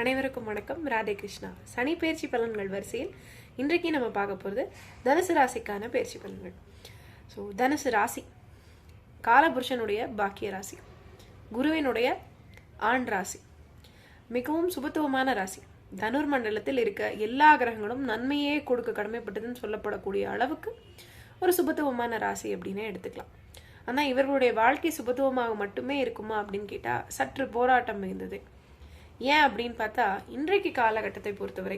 அனைவருக்கும் வணக்கம். ராதே கிருஷ்ணா. சனி பயிற்சி பலன்கள் வரிசையில் இன்றைக்கு நம்ம பார்க்க போகிறது தனுசு ராசிக்கான பயிற்சி பலன்கள். ஸோ தனுசு ராசி காலபுருஷனுடைய பாக்கிய ராசி, குருவினுடைய ஆண் ராசி, மிகவும் சுபத்துவமான ராசி. தனுர் மண்டலத்தில் இருக்க எல்லா கிரகங்களும் நன்மையே கொடுக்க கடமைப்பட்டதுன்னு சொல்லப்படக்கூடிய அளவுக்கு ஒரு சுபத்துவமான ராசி அப்படின்னே எடுத்துக்கலாம். ஆனால் இவர்களுடைய வாழ்க்கை சுபத்துவமாக மட்டுமே இருக்குமா அப்படின்னு கேட்டால் சற்று போராட்டம் மிகுந்தது. ஏன் அப்படின்னு பார்த்தா, இன்றைக்கு காலகட்டத்தை பொறுத்தவரை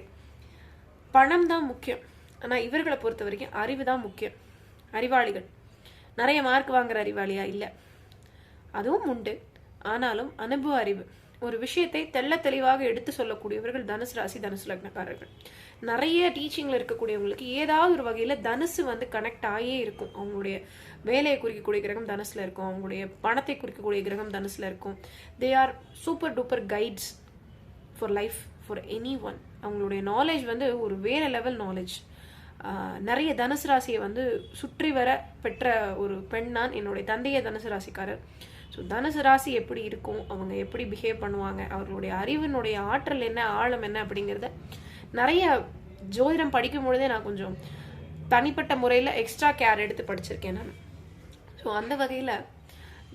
பணம் தான் முக்கியம். ஆனால் இவர்களை பொறுத்த வரைக்கும் அறிவு தான் முக்கியம். அறிவாளிகள், நிறைய மார்க் வாங்குற அறிவாளியா இல்லை, அதுவும் உண்டு. ஆனாலும் அனுபவ அறிவு, ஒரு விஷயத்தை தெள்ள தெளிவாக எடுத்து சொல்லக்கூடியவர்கள் தனுசு ராசி, தனுசு லக்னக்காரர்கள். நிறைய டீச்சிங்கில் இருக்கக்கூடியவங்களுக்கு ஏதாவது ஒரு வகையில் தனுசு கனெக்ட் ஆகியே இருக்கும். அவங்களுடைய வேலையை குறிக்கக்கூடிய கிரகம் தனுசில் இருக்கும், அவங்களுடைய பணத்தை குறிக்கக்கூடிய கிரகம் தனுசில் இருக்கும். They are super duper guides for life, for any one. அவங்களுடைய நாலேஜ் ஒரு வேற லெவல் நாலேஜ். நிறைய தனுசு ராசியை சுற்றி வர பெற்ற ஒரு பெண் தான் என்னுடைய தந்தைய தனுசு ராசிக்காரர். ஸோ தனுசு ராசி எப்படி இருக்கும், அவங்க எப்படி பிஹேவ் பண்ணுவாங்க, அவர்களுடைய அறிவினுடைய ஆற்றல் என்ன, ஆழம் என்ன அப்படிங்கிறத நிறைய ஜோதிடம் படிக்கும் பொழுதே நான் கொஞ்சம் தனிப்பட்ட முறையில் எக்ஸ்ட்ரா கேர் எடுத்து படிச்சிருக்கேன் நான். ஸோ அந்த வகையில்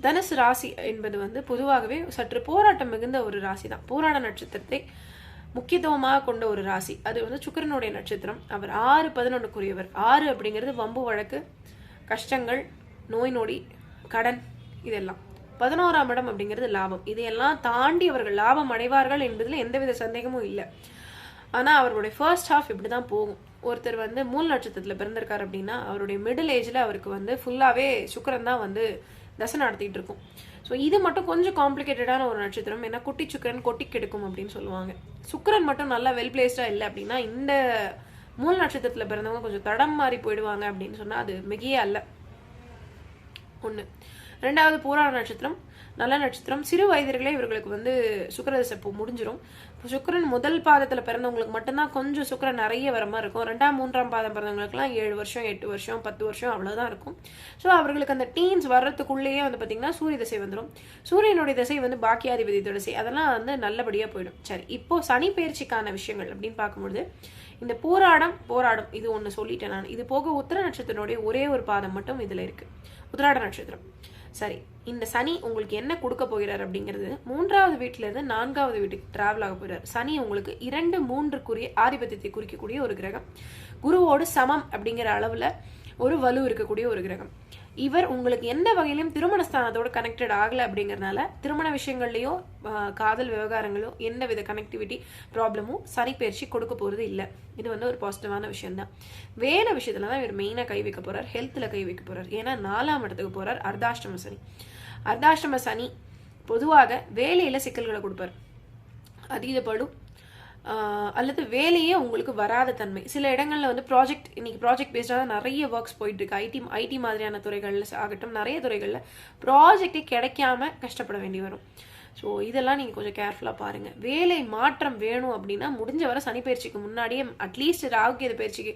தனுசு ராசி என்பது பொதுவாகவே சற்று போராட்டம் மிகுந்த ஒரு ராசி தான். போராட நட்சத்திரத்தை முக்கியத்துவமாக கொண்ட ஒரு ராசி. அது சுக்கிரனுடைய நட்சத்திரம். அவர் 6-11 6 அப்படிங்கிறது வம்பு வழக்கு, கஷ்டங்கள், நோய் நொடி, கடன், இதெல்லாம். 11ஆம் இடம் அப்படிங்கிறது லாபம். இதையெல்லாம் தாண்டி அவர்கள் லாபம் அடைவார்கள் என்பதில் எந்தவித சந்தேகமும் இல்லை. ஆனால் அவர்களுடைய ஃபர்ஸ்ட் ஹாஃப் இப்படி தான் போகும். ஒருத்தர் மூல நட்சத்திரத்தில் பிறந்திருக்காரு அப்படின்னா அவருடைய மிடில் ஏஜில் அவருக்கு ஃபுல்லாகவே சுக்கிரன் தான் தசை நடத்திட்டு இருக்கும். ஸோ இது மட்டும் கொஞ்சம் காம்ப்ளிகேட்டடான ஒரு நட்சத்திரம். ஏன்னா குட்டி சுக்கிரன் கொட்டி கெடுக்கும் அப்படின்னு சொல்லுவாங்க. சுக்கிரன் மட்டும் நல்லா வெல் பிளேஸ்டாக இல்லை அப்படின்னா இந்த மூல நட்சத்திரத்தில் பிறந்தவங்க கொஞ்சம் தடம் மாறி போயிடுவாங்க அப்படின்னு சொன்னால் அது மிகையே அல்ல. ஒன்று. ரெண்டாவது, பூராட நட்சத்திரம் நல்ல நட்சத்திரம். சிறு வயதிலே இவர்களுக்கு சுக்கிரதசை முடிஞ்சிடும். இப்போ சுக்கிரன் முதல் பாதத்தில் பிறந்தவங்களுக்கு மட்டும்தான் கொஞ்சம் சுக்கிரன் நிறைய வர மாதிரி இருக்கும். 2ஆம் 3ஆம் பாதம் பிறந்தவங்களுக்குலாம் 7 வருஷம் 8 வருஷம் 10 வருஷம் அவ்வளோதான் இருக்கும். ஸோ அவர்களுக்கு அந்த டீன்ஸ் வர்றதுக்குள்ளேயே பார்த்தீங்கன்னா சூரிய தசை வந்துடும். சூரியனுடைய தசை பாக்கியாதிபதி தசை, அதெல்லாம் நல்லபடியாக போயிடும். சரி, இப்போ சனி பயிற்சிக்கான விஷயங்கள் அப்படின்னு பார்க்கும்பொழுது இந்த போராடம் இது ஒன்று சொல்லிட்டேன் நான். இது போக உத்திர நட்சத்திரனுடைய ஒரே ஒரு பாதம் மட்டும் இதில் இருக்குது, உத்திராட நட்சத்திரம். சரி, இந்த சனி உங்களுக்கு என்ன கொடுக்க போகிறார் அப்படிங்கிறது 3வது வீட்டிலிருந்து 4வது வீட்டுக்கு டிராவல் ஆக போகிறார். சனி உங்களுக்கு 2, 3 ஆதிபத்தியத்தை குறிக்கக்கூடிய ஒரு கிரகம். குருவோடு சமம் அப்படிங்கிற அளவில் ஒரு வலு இருக்கக்கூடிய ஒரு கிரகம். இவர் உங்களுக்கு எந்த வகையிலும் திருமணஸ்தானத்தோட கனெக்டட் ஆகலை அப்படிங்கிறதுனால திருமண விஷயங்கள்லையோ காதல் விவகாரங்களோ எந்த வித கனெக்டிவிட்டி ப்ராப்ளமும் சனி பயிற்சி கொடுக்க போகிறது இல்லை. இது ஒரு பாசிட்டிவான விஷயம்தான். வேலை விஷயத்துல தான் இவர் மெயினாக கை வைக்க போகிறார், ஹெல்த்தில் கை வைக்க போகிறார். ஏன்னா 4ஆம் இடத்துக்கு போகிறார். அர்த்தாஷ்டம சனி. அர்த்தாஷ்டம சனி பொதுவாக வேலையில் சிக்கல்களை கொடுப்பார். அதீத பளு அல்லது வேலையே உங்களுக்கு வராத தன்மை. சில இடங்களில் ப்ராஜெக்ட், இன்னைக்கு ப்ராஜெக்ட் பேஸ்டாக தான் நிறைய ஒர்க்ஸ் போயிட்டு இருக்கு. ஐடி மாதிரியான துறைகளில் ஆகட்டும், நிறைய துறைகளில் ப்ராஜெக்டே கிடைக்காம கஷ்டப்பட வேண்டி வரும். ஸோ இதெல்லாம் நீங்கள் கொஞ்சம் கேர்ஃபுல்லாக பாருங்கள். வேலை மாற்றம் வேணும் அப்படின்னா முடிஞ்ச வரை சனி பயிற்சிக்கு முன்னாடியே அட்லீஸ்ட் ராகுகேது பயிற்சிக்கு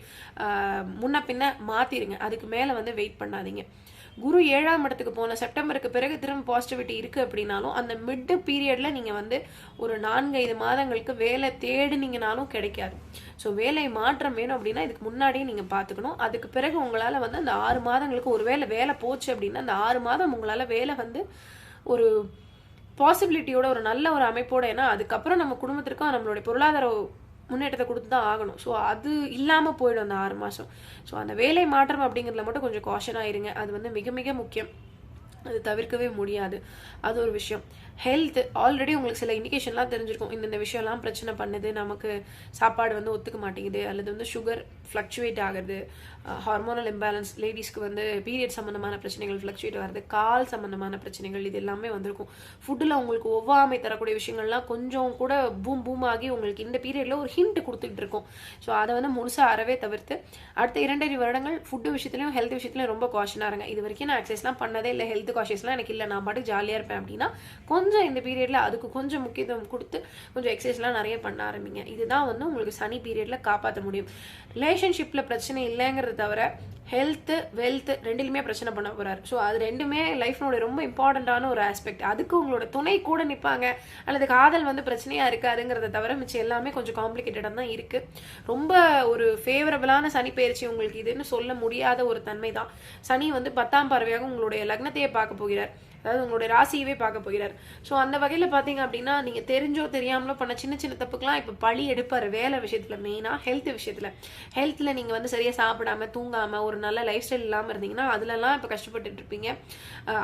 முன்ன பின்ன மாற்றிடுங்க. அதுக்கு மேலே வெயிட் பண்ணாதீங்க. குரு 7ஆம் இடத்துக்கு போன செப்டம்பருக்கு பிறகு திரும்ப பாசிட்டிவிட்டி இருக்குது அப்படின்னாலும் அந்த மிட் பீரியடில் நீங்கள் ஒரு 4-5 மாதங்களுக்கு வேலை தேடினீங்கனாலும் கிடைக்காது. ஸோ வேலை மாற்றம் வேணும் அப்படின்னா இதுக்கு முன்னாடியே நீங்கள் பார்த்துக்கணும். அதுக்கு பிறகு உங்களால் அந்த 6 மாதங்களுக்கு ஒரு வேலை போச்சு அப்படின்னா அந்த 6 மாதம் உங்களால் வேலை ஒரு பாசிபிலிட்டியோட ஒரு நல்ல ஒரு அமைப்போட, ஏன்னா அதுக்கப்புறம் நம்ம குடும்பத்திற்கும் நம்மளுடைய பொருளாதார முன்னேற்றத்தை கொடுத்து தான் ஆகணும். ஸோ அது இல்லாமல் போயிடும் அந்த 6 மாதம். ஸோ அந்த வேலை மாற்றம் அப்படிங்கிறதுல மட்டும் கொஞ்சம் காஷனாக இருங்க. அது மிக மிக முக்கியம். அது தவிர்க்கவே முடியாது. அது ஒரு விஷயம். ஹெல்த் ஆல்ரெடி உங்களுக்கு சில இண்டிகேஷன்லாம் தெரிஞ்சிருக்கும். இந்த விஷயம்லாம் பிரச்சனை பண்ணுது, நமக்கு சாப்பாடு ஒத்துக்க மாட்டேங்குது, அல்லது சுகர் ஃப்ளக்சுவேட் ஆகுது, ஹார்மோனல் இம்பேலன்ஸ், லேடிஸ்க்கு பீரியட் சம்மந்தமான பிரச்சனைகள் ஃப்ளக்சுவேட் ஆகுது, கால் சம்மந்தமான பிரச்சனைகள், இது எல்லாமே வந்திருக்கும். ஃபுட்டில் உங்களுக்கு ஒவ்வாமை தரக்கூடிய விஷயங்கள்லாம் கொஞ்சம் கூட பூம் ஆகி உங்களுக்கு இந்த பீரியடில் ஒரு ஹிண்ட் கொடுத்துக்கிட்டு இருக்கும். ஸோ அதை முழுசாக அறவே தவிர்த்து அடுத்த 2.5 வருடங்கள் ஃபுட்டு விஷயத்துலையும் ஹெல்த் விஷயத்துலையும் ரொம்ப காஷனாக இருங்க. இது வரைக்கும் நான் எக்ஸசைஸ்லாம் பண்ணதே இல்லை, ஹெல்த் காஷியஸ்லாம் எனக்கு இல்லை, நான் பாட்டு ஜாலியாக இருப்பேன் அப்படின்னா கொஞ்சம் கொஞ்சம் இந்த பீரியடில் அதுக்கு கொஞ்சம் முக்கியத்துவம் கொடுத்து கொஞ்சம் எக்ஸசைஸ்லாம் நிறைய பண்ண ஆரம்பிங்க. இதுதான் வந்து உங்களுக்கு சனி பீரியடில் காப்பாற்ற முடியும். ரிலேஷன்ஷிப்பில் பிரச்சனை இல்லைங்கிறத தவிர ஹெல்த்து வெல்த்து ரெண்டுலையுமே பிரச்சனை பண்ண போகிறாரு. ஸோ அது ரெண்டுமே லைஃப்னோட ரொம்ப இம்பார்ட்டண்ட்டான ஒரு ஆஸ்பெக்ட். அதுக்கு உங்களோட துணை கூட நிற்பாங்க, அல்லது காதல் வந்து பிரச்சனையாக இருக்காதுங்கிறத தவிர மிச்சம் எல்லாமே கொஞ்சம் காம்ப்ளிகேட்டடாக தான் இருக்குது. ரொம்ப ஒரு ஃபேவரபிளான சனி பயிற்சி உங்களுக்கு இதுன்னு சொல்ல முடியாத ஒரு தன்மை தான். சனி வந்து 10ஆம் பார்வையாக உங்களுடைய லக்னத்தையே பார்க்க போகிறார், அதாவது உங்களுடைய ராசியவே பார்க்க போகிறார். ஸோ அந்த வகையில் பார்த்தீங்க அப்படின்னா நீங்கள் தெரிஞ்சோ தெரியாமலோ பண்ண சின்ன சின்ன தப்புக்கெலாம் இப்போ பழி எடுப்பார். வேலை விஷயத்தில், மெயினாக ஹெல்த் விஷயத்தில். ஹெல்த்தில் நீங்கள் வந்து சரியாக சாப்பிடாம தூங்காமல் ஒரு நல்ல லைஃப் ஸ்டைல் இல்லாமல் இருந்தீங்கன்னா அதுலலாம் இப்போ கஷ்டப்பட்டுட்டு இருப்பீங்க.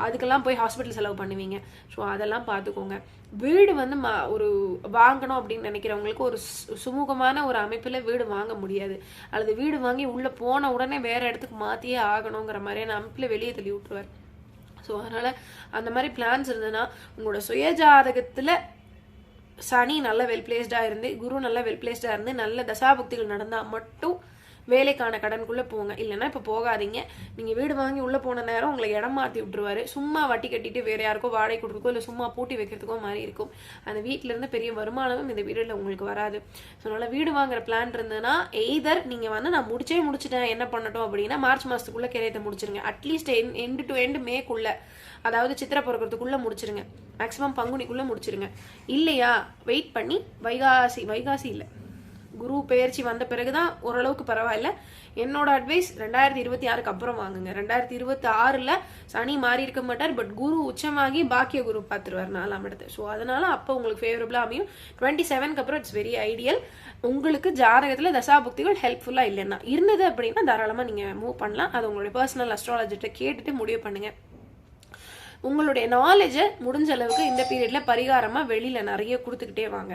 அதுக்கெல்லாம் போய் ஹாஸ்பிட்டல் செலவு பண்ணுவீங்க. ஸோ அதெல்லாம் பார்த்துக்கோங்க. வீடு வந்து ஒரு வாங்கணும் அப்படின்னு நினைக்கிறவங்களுக்கு ஒரு சுமூகமான ஒரு அமைப்பில் வீடு வாங்க முடியாது, அல்லது வீடு வாங்கி உள்ளே போன உடனே வேறு இடத்துக்கு மாற்றியே ஆகணுங்கிற மாதிரியான அமைப்பில் வெளியே தள்ளி விட்டுருவார். ஸோ அதனால் அந்த மாதிரி பிளான்ஸ் இருந்ததுன்னா உங்களோட சுயஜாதகத்தில் சனி நல்ல வெல் பிளேஸ்டாக இருந்து, குரு நல்ல வெல் பிளேஸ்டாக இருந்து, நல்ல தசாபுக்திகள் நடந்தால் மட்டும் வேலைக்கான கடனுக்குள்ளே போங்க. இல்லைன்னா இப்போ போகாதீங்க. நீங்கள் வீடு வாங்கி உள்ளே போன நேரம் உங்களை இடம் மாற்றி விட்டுருவாரு. சும்மா வட்டி கட்டிட்டு வேறு யாருக்கோ வாடகை கொடுத்துருக்கோ இல்லை சும்மா பூட்டி வைக்கிறதுக்கோ மாதிரி இருக்கும். அந்த வீட்டிலேருந்து பெரிய வருமானமும் இந்த வீடில் உங்களுக்கு வராது. ஸோ அதனால் வீடு வாங்குற பிளான் இருந்ததுன்னா எய்தர் நீங்கள் வந்து நான் முடிச்சிட்டேன் என்ன பண்ணட்டும் அப்படின்னா மார்ச் மாதத்துக்குள்ளே கிரையத்தை முடிச்சிருங்க. அட்லீஸ்ட் எண்டு டு எண்டு மேக்குள்ளே, அதாவது சித்திரை பிறக்கிறதுக்குள்ளே முடிச்சிருங்க. மேக்ஸிமம் பங்குனிக்குள்ளே முடிச்சிருங்க. இல்லையா வெயிட் பண்ணி வைகாசி இல்லை குரு பெயர்ச்சி வந்த பிறகுதான் ஓரளவுக்கு பரவாயில்ல. என்னோட அட்வைஸ் 2026க்கு அப்புறம் வாங்குங்க. 2026ல் சனி மாறி இருக்க மாட்டார், பட் குரு உச்சமாகி பாக்கிய குரு பார்த்துருவார் 4ஆம் இடத்து. ஸோ அதனால அப்போ உங்களுக்கு ஃபேவரபிளாக அமையும். 27க்கு அப்புறம் இட்ஸ் வெரி ஐடியல். உங்களுக்கு ஜாதகத்தில் தசாபுக்திகள் ஹெல்ப்ஃபுல்லாக இல்லைன்னா இருந்தது அப்படின்னா தாராளமாக நீங்கள் மூவ் பண்ணலாம். அது உங்களுடைய பர்சனல் அஸ்ட்ராலஜிட்ட கேட்டுட்டு முடிவு பண்ணுங்க. உங்களுடைய நாலேஜை முடிஞ்ச அளவுக்கு இந்த பீரியட்ல பரிகாரமாக வெளியில் நிறைய கொடுத்துக்கிட்டே வாங்க.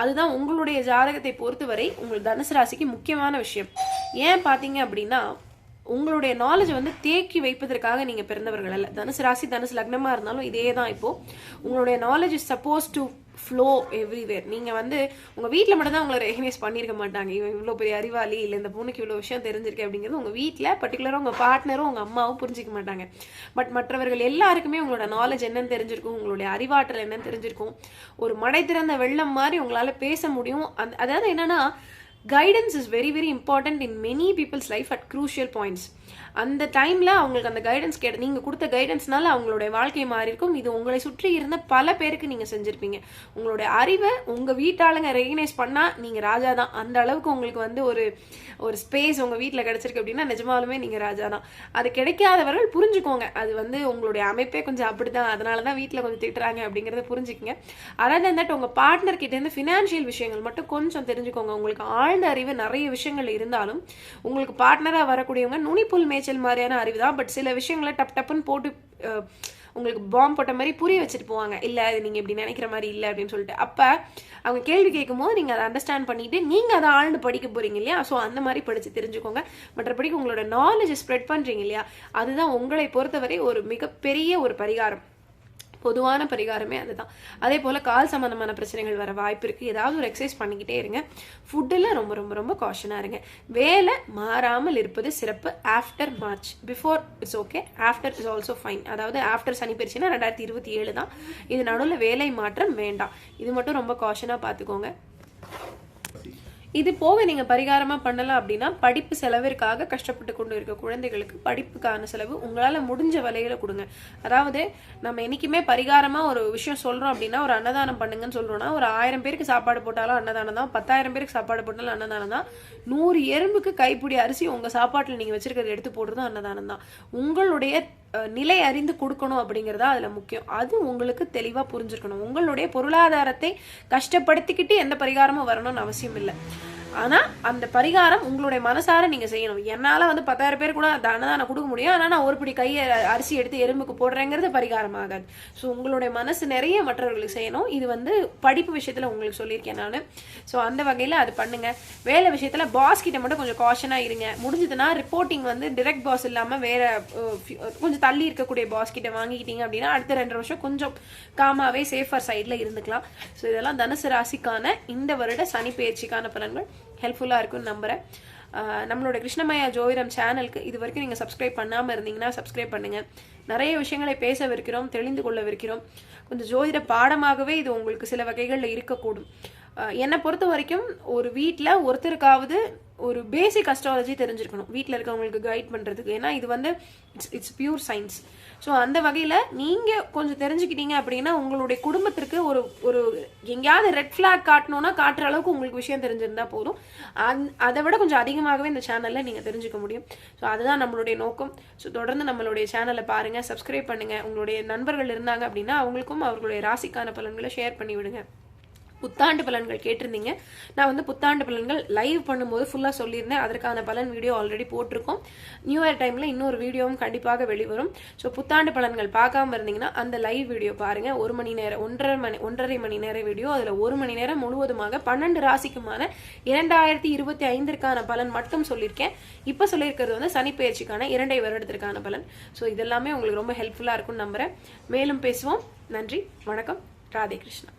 அதுதான் உங்களுடைய ஜாதகத்தை பொறுத்தவரை உங்கள் தனுசு ராசிக்கு முக்கியமான விஷயம். ஏன் பார்த்தீங்க அப்படின்னா உங்களுடைய நாலேஜ் வந்து தேக்கி வைப்பதற்காக நீங்கள் பிறந்தவர்கள் அல்ல. தனுசு ராசி தனுசு லக்னமாக இருந்தாலும் இதே தான். இப்போது உங்களுடைய knowledge is suppose to flow everywhere. நீங்கள் வந்து உங்கள் வீட்டில் மட்டும்தான் உங்களை ரெகனைஸ் பண்ணியிருக்க மாட்டாங்க. இவன் இவ்வளோ பெரிய அறிவாளி, இல்லை இந்த பொண்ணுக்கு இவ்வளோ விஷயம் தெரிஞ்சிருக்கு அப்படிங்கிறது உங்கள் வீட்டில் பர்டிகுலராக உங்கள் பார்ட்னரும் உங்கள் அம்மாவும் புரிஞ்சிக்க மாட்டாங்க. பட் மற்றவர்கள் எல்லாருக்குமே உங்களோட நாலேஜ் என்னன்னு தெரிஞ்சிருக்கும், உங்களுடைய அறிவாற்றல் என்னன்னு தெரிஞ்சிருக்கும். ஒரு மடை திறந்த வெள்ளம் மாதிரி உங்களால் பேச முடியும். அதாவது என்னன்னா guidance is very very important in many people's life at crucial points. அந்த டைமில் அவங்களுக்கு அந்த கைடன்ஸ் நீங்கள் கொடுத்த கைடன்ஸ்னால அவங்களுடைய வாழ்க்கை மாறி இருக்கும். இது உங்களை சுற்றி இருந்த பல பேருக்கு நீங்கள் செஞ்சுருப்பீங்க. உங்களுடைய அறிவை உங்கள் வீட்டாளுங்க ரெகனைஸ் பண்ணால் நீங்கள் ராஜா தான். அந்த அளவுக்கு உங்களுக்கு வந்து ஒரு ஸ்பேஸ் உங்கள் வீட்டில் கிடச்சிருக்கு அப்படின்னா நிஜமாலுமே நீங்கள் ராஜா தான். அது கிடைக்காதவர்கள் புரிஞ்சுக்கோங்க. அது வந்து உங்களுடைய அமைப்பே கொஞ்சம் அப்படி தான், அதனால தான் வீட்டில் கொஞ்சம் திட்டுறாங்க அப்படிங்கிறத புரிஞ்சுக்கங்க. அதர் தட் உங்கள் பார்ட்னர் கிட்டேருந்து ஃபினான்ஷியல் விஷயங்கள் மட்டும் கொஞ்சம் தெரிஞ்சுக்கோங்க. உங்களுக்கு ஆழ்ந்த அறிவு நிறைய விஷயங்கள் இருந்தாலும் உங்களுக்கு பார்ட்னராக வரக்கூடியவங்க நுனிப்புல் மேய்ச்சல் மாதிரியான அறிவு தான். பட் சில விஷயங்களை டப்புன்னு போட்டு உங்களுக்கு பாம்பு போட்ட மாதிரி புரிய வச்சுட்டு போவாங்க. இல்லை அது நீங்கள் இப்படி நினைக்கிற மாதிரி இல்லை அப்படின்னு சொல்லிட்டு. அப்போ அவங்க கேள்வி கேட்கும் போது நீங்கள் அதை அண்டர்ஸ்டாண்ட் பண்ணிட்டு நீங்கள் அதை ஆழ்ந்து படிக்க போகிறீங்க இல்லையா? ஸோ அந்த மாதிரி படித்து தெரிஞ்சுக்கோங்க. மற்றபடிக்கு உங்களோட நாலேஜை ஸ்ப்ரெட் பண்ணுறீங்க இல்லையா, அதுதான் உங்களை பொறுத்தவரை ஒரு மிகப்பெரிய ஒரு பரிகாரம். பொதுவான பரிகாரமே அதுதான். அதே போல் கால் சம்மந்தமான பிரச்சனைகள் வர வாய்ப்பு இருக்குது. ஏதாவது ஒரு எக்ஸசைஸ் பண்ணிக்கிட்டே இருங்க. ஃபுட்டில் ரொம்ப ரொம்ப ரொம்ப காஷனாக இருங்க. வேலை மாறாமல் இருப்பது சிறப்பு. After March, before it's okay, after his also fine. அதாவது ஆஃப்டர் சனி பயிற்சினா 2027 தான். இது நடுவில் வேலை மாற்றம் வேண்டாம். இது மட்டும் ரொம்ப காஷனாக பார்த்துக்கோங்க. இது போக நீங்கள் பரிகாரமாக பண்ணலாம் அப்படின்னா படிப்பு செலவிற்காக கஷ்டப்பட்டு கொண்டு இருக்க குழந்தைகளுக்கு படிப்புக்கான செலவு உங்களால் முடிஞ்ச விலையில கொடுங்க. அதாவது நம்ம என்றைக்குமே பரிகாரமாக ஒரு விஷயம் சொல்கிறோம் அப்படின்னா ஒரு அன்னதானம் பண்ணுங்கன்னு சொல்கிறோன்னா ஒரு 1000 பேருக்கு சாப்பாடு போட்டாலும் அன்னதானம் தான், 10,000 பேருக்கு சாப்பாடு போட்டாலும் அன்னதானம் தான், 100 எறும்புக்கு கைப்பிடி அரிசி உங்கள் சாப்பாட்டில் நீங்கள் வச்சுருக்கிறத எடுத்து போடுறதும் அன்னதானம் தான். உங்களுடைய நிலை அறிந்து கொடுக்கணும் அப்படிங்கிறதா அதில் முக்கியம். அது உங்களுக்கு தெளிவாக புரிஞ்சிருக்கணும். உங்களுடைய பொருளாதாரத்தை கஷ்டப்படுத்திக்கிட்டு எந்த பரிகாரமும் வரணும்னு அவசியம் இல்லை. ஆனால் அந்த பரிகாரம் உங்களுடைய மனசார நீங்கள் செய்யணும். என்னால் வந்து 10,000 பேர் கூட அன்னதானம் கொடுக்க முடியும், ஆனால் நான் ஒரு பிடி கையை அரிசி எடுத்து எறும்புக்கு போடுறேங்கிறது பரிகாரம் ஆகாது. ஸோ உங்களுடைய மனசு நிறைய மற்றவர்களுக்கு செய்யணும். இது வந்து படிப்பு விஷயத்தில் உங்களுக்கு சொல்லியிருக்கேன் நான். ஸோ அந்த வகையில் அது பண்ணுங்கள். வேலை விஷயத்தில் பாஸ் கிட்ட மட்டும் கொஞ்சம் காஷனாக இருங்க. முடிஞ்சதுன்னா ரிப்போர்ட்டிங் வந்து டிரெக்ட் பாஸ் இல்லாமல் வேறு கொஞ்சம் தள்ளி இருக்கக்கூடிய பாஸ் கிட்ட வாங்கிக்கிட்டீங்க அப்படின்னா அடுத்த 2 வருஷம் கொஞ்சம் காமாவே சேஃபர் சைடில் இருந்துக்கலாம். ஸோ இதெல்லாம் தனுசு ராசிக்கான இந்த வருட சனி பயிற்சிக்கான பலன்கள் ஹெல்ப்ஃபுல்லாக இருக்குன்னு நம்புகிறேன். நம்மளோட கிருஷ்ணமயா ஜோதிடம் சேனலுக்கு இது வரைக்கும் நீங்கள் சப்ஸ்கிரைப் பண்ணாமல் இருந்தீங்கன்னா சப்ஸ்கிரைப் பண்ணுங்கள். நிறைய விஷயங்களை பேசவிருக்கிறோம், தெரிந்து கொள்ளவிருக்கிறோம். கொஞ்சம் ஜோதிட பாடமாகவே இது உங்களுக்கு சில வகைகளில் இருக்கக்கூடும். என்னை பொறுத்த வரைக்கும் ஒரு வீட்டில் ஒருத்தருக்காவது ஒரு பேசிக் அஸ்ட்ராலஜி தெரிஞ்சிருக்கணும், வீட்டில் இருக்கவங்களுக்கு கைட் பண்ணுறதுக்கு. ஏன்னா இது வந்து இட்ஸ் பியூர் சயின்ஸ். ஸோ அந்த வகையில் நீங்கள் கொஞ்சம் தெரிஞ்சுக்கிட்டீங்க அப்படின்னா உங்களுடைய குடும்பத்திற்கு ஒரு எங்கேயாவது ரெட் ஃப்ளாக் காட்டணும்னா காட்டுற அளவுக்கு உங்களுக்கு விஷயம் தெரிஞ்சிருந்தா போதும். அதை விட கொஞ்சம் அதிகமாகவே இந்த சேனலில் நீங்கள் தெரிஞ்சுக்க முடியும். ஸோ அதுதான் நம்மளுடைய நோக்கம். ஸோ தொடர்ந்து நம்மளுடைய சேனலை பாருங்கள், சப்ஸ்கிரைப் பண்ணுங்கள். உங்களுடைய நண்பர்கள் இருந்தாங்க அப்படின்னா அவங்களுக்கும் அவர்களுடைய ராசிக்கான பலன்களை ஷேர் பண்ணி விடுங்க. புத்தாண்டு பலன்கள் கேட்டிருந்தீங்க. நான் வந்து புத்தாண்டு பலன்கள் லைவ் பண்ணும்போது ஃபுல்லாக சொல்லியிருந்தேன். அதற்கான பலன் வீடியோ ஆல்ரெடி போட்டிருக்கோம். நியூ இயர் டைமில் இன்னொரு வீடியோவும் கண்டிப்பாக வெளிவரும். ஸோ புத்தாண்டு பலன்கள் பார்க்காம இருந்தீங்கன்னா அந்த லைவ் வீடியோ பாருங்கள். 1 மணி நேரம் 1.5 மணி நேரம் வீடியோ. அதில் 1 மணி நேரம் முழுவதுமாக 12 ராசிக்குமான 2025 பலன் மட்டும் சொல்லியிருக்கேன். இப்போ சொல்லியிருக்கிறது வந்து சனி பெயர்ச்சிக்கான 2 வருடத்திற்கான பலன். ஸோ இதெல்லாமே உங்களுக்கு ரொம்ப ஹெல்ப்ஃபுல்லாக இருக்கும்னு நம்புகிறேன். மேலும் பேசுவோம். நன்றி, வணக்கம், ராதே கிருஷ்ணா.